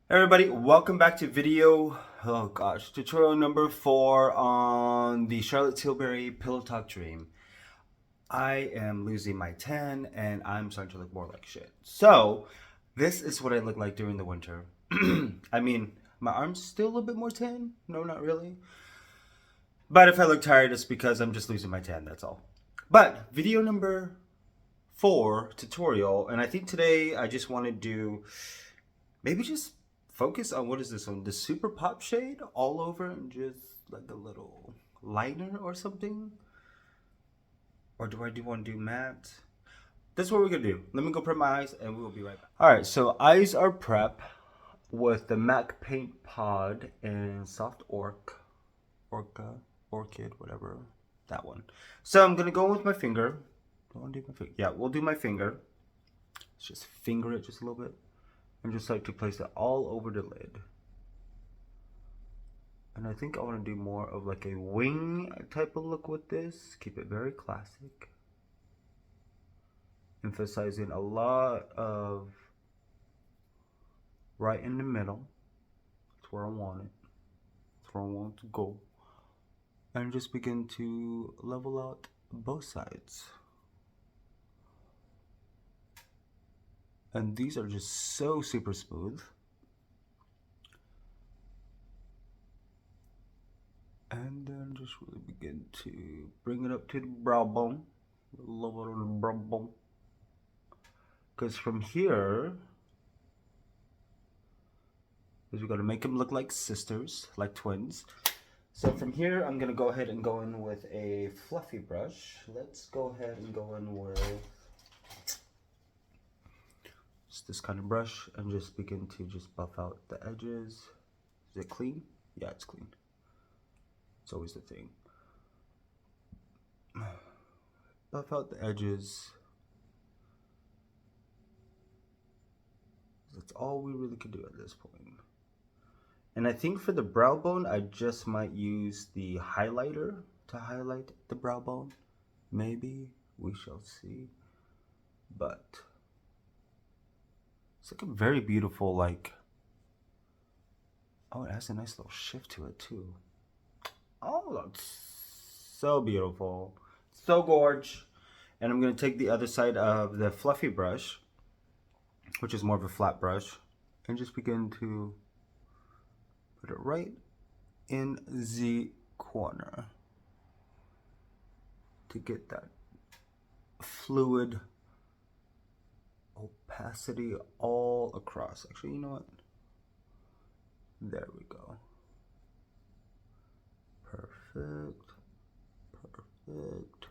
Everybody, welcome back to tutorial number 4 on the Charlotte Tilbury Pillow Talk Dream. I am losing my tan and I'm starting to look more like shit. So, this is what I look like during the winter. I mean, my arm's still a little bit more tan. No, not really. But if I look tired, it's because I'm just losing my tan, that's all. But, video number 4 tutorial, and I think today I just want to do maybe just focus on what is this one? The Super Pop shade all over and just like a little liner or something? Or do I want to do matte? That's what we're gonna do. Let me go prep my eyes and we will be right back. Alright, so eyes are prep with the MAC Paint Pod in Soft Orchid, whatever. That one. So I'm gonna go with my finger. Do I want to do my finger? Yeah, we'll do my finger. Let's just finger it just a little bit. And just like to place it all over the lid. And I think I want to do more of like a wing type of look with this. Keep it very classic. Emphasizing a lot of right in the middle. That's where I want it. That's where I want it to go. And just begin to level out both sides. And these are just so super smooth. And then just really begin to bring it up to the brow bone. A little bit on the brow bone. Because from here, is we're going to make them look like sisters, like twins. So from here, I'm going to go ahead and go in with a fluffy brush. Let's go ahead and go in with just this kind of brush and just begin to just buff out the edges. Is it clean? Yeah, it's clean. It's always the thing. Buff out the edges. That's all we really could do at this point. And I think for the brow bone, I just might use the highlighter to highlight the brow bone. Maybe, we shall see. But it's like a very beautiful, like, oh, it has a nice little shift to it too. Oh, that's so beautiful. So gorge. And I'm gonna take the other side of the fluffy brush, which is more of a flat brush, and just begin to put it right in the corner to get that fluid opacity all across. Actually, you know what? There we go. Perfect. Perfect.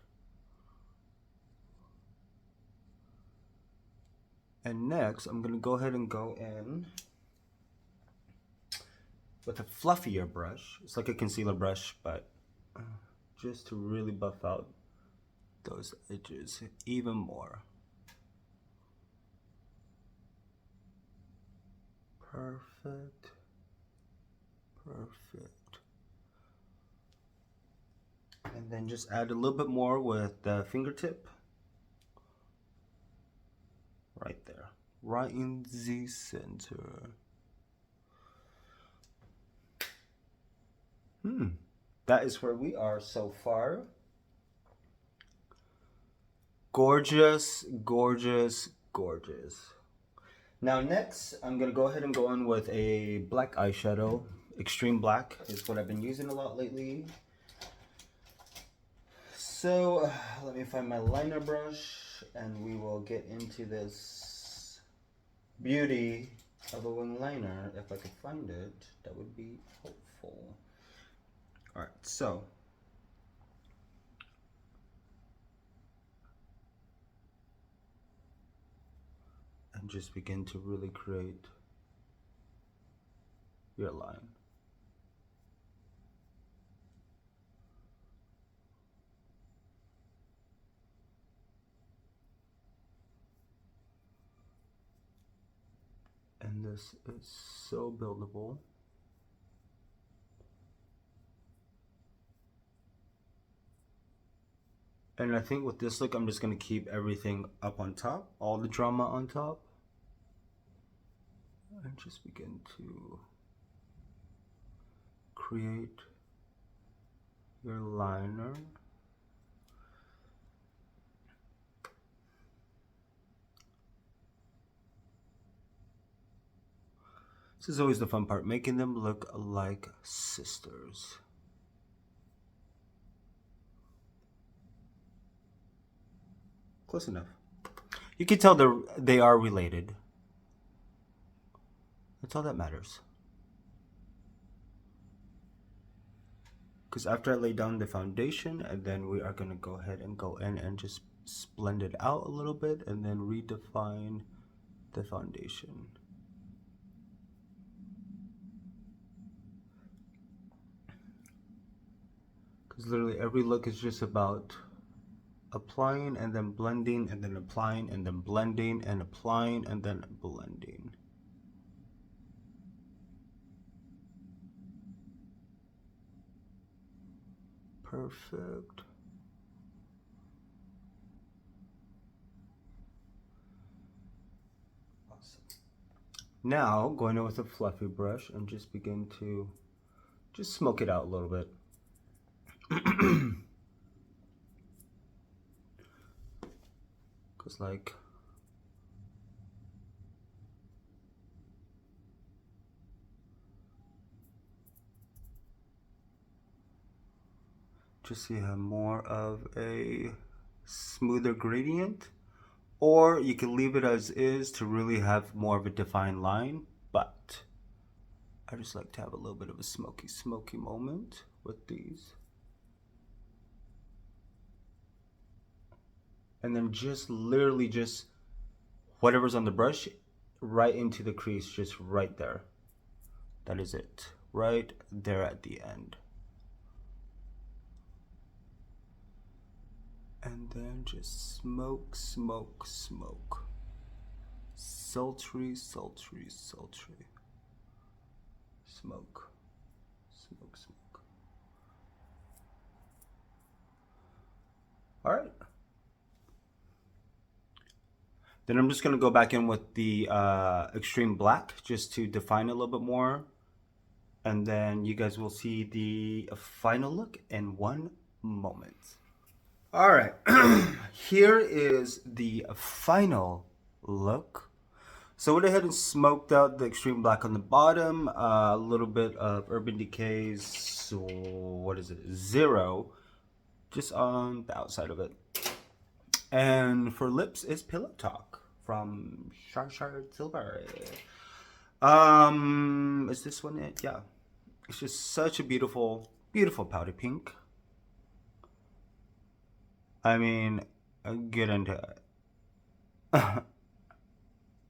And next, I'm gonna go ahead and go in with a fluffier brush. It's like a concealer brush, but just to really buff out those edges even more. Perfect. Perfect. And then just add a little bit more with the fingertip. Right there. Right in the center. That is where we are so far. Gorgeous, gorgeous, gorgeous. Now next, I'm gonna go ahead and go in with a black eyeshadow. Extreme black is what I've been using a lot lately. So let me find my liner brush and we will get into this beauty of a wing liner. If I could find it, that would be helpful. All right, so and just begin to really create your line. And this is so buildable. And I think with this look, I'm just going to keep everything up on top, all the drama on top. and just begin to create your liner. This is always the fun part, making them look like sisters. Close enough. You can tell they are related. That's all that matters. Because after I lay down the foundation, and then we are going to go ahead and go in and just blend it out a little bit and then redefine the foundation. Because literally every look is just about applying and then blending and then applying and then blending and applying and then blending. Perfect. Awesome. Now going in with a fluffy brush and just begin to just smoke it out a little bit. Because like just so you have more of a smoother gradient, or you can leave it as is to really have more of a defined line, but I just like to have a little bit of a smoky moment with these. And then just literally just whatever's on the brush right into the crease, just right there. That is it, right there at the end. And then just smoke. Sultry. Smoke. All right. Then I'm just gonna go back in with the extreme black just to define a little bit more. And then you guys will see the final look in one moment. All right, here is the final look. So I went ahead and smoked out the extreme black on the bottom, a little bit of Urban Decay's, what is it, 0, just on the outside of it. And for lips is Pillow Talk from Tilbury. Is this one it? Yeah. It's just such a beautiful powder pink. I mean, get into it.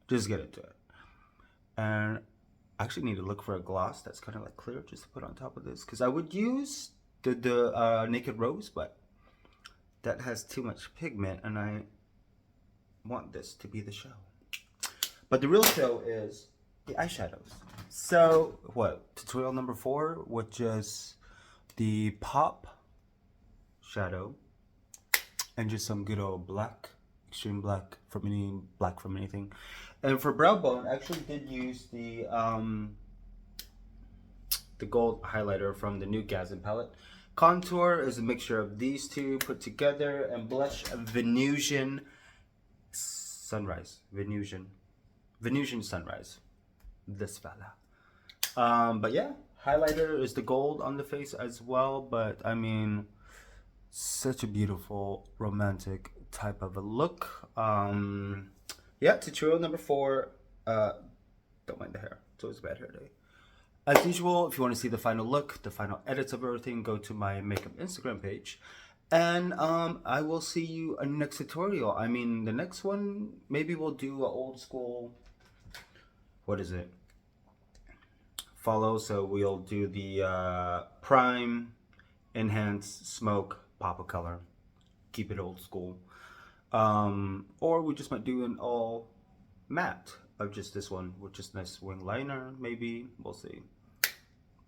Just get into it. And I actually need to look for a gloss that's kind of like clear just to put on top of this, because I would use the Naked Rose, but that has too much pigment and I want this to be the show. But the real show is the eyeshadows. So what, tutorial number 4, which is the pop shadow and just some good old black, extreme black from anything. And for brow bone, I actually did use the gold highlighter from the new Gazin palette. Contour is a mixture of these two put together, and blush Venusian Sunrise. Venusian Sunrise. This fella. But yeah, highlighter is the gold on the face as well, but I mean, such a beautiful romantic type of a look. Yeah, tutorial number 4. Don't mind the hair, it's always a bad hair day. As usual, if you want to see the final look, the final edits of everything, go to my makeup Instagram page. And I will see you in the next tutorial. I mean, the next one, maybe we'll do an old school, what is it? Follow, so we'll do the prime, enhance, smoke, pop of color. Keep it old school. Or we just might do an all matte of just this one with just nice wing liner, maybe. We'll see.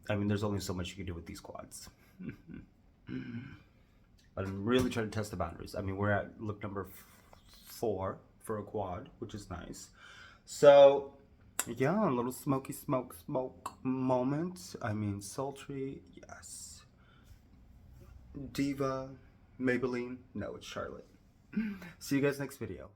I mean, there's only so much you can do with these quads. But I'm really trying to test the boundaries. I mean, we're at look number 4 for a quad, which is nice. So Yeah, a little smoky smoke moment. I mean, sultry, yes. Diva, Maybelline, no, it's Charlotte. See you guys next video.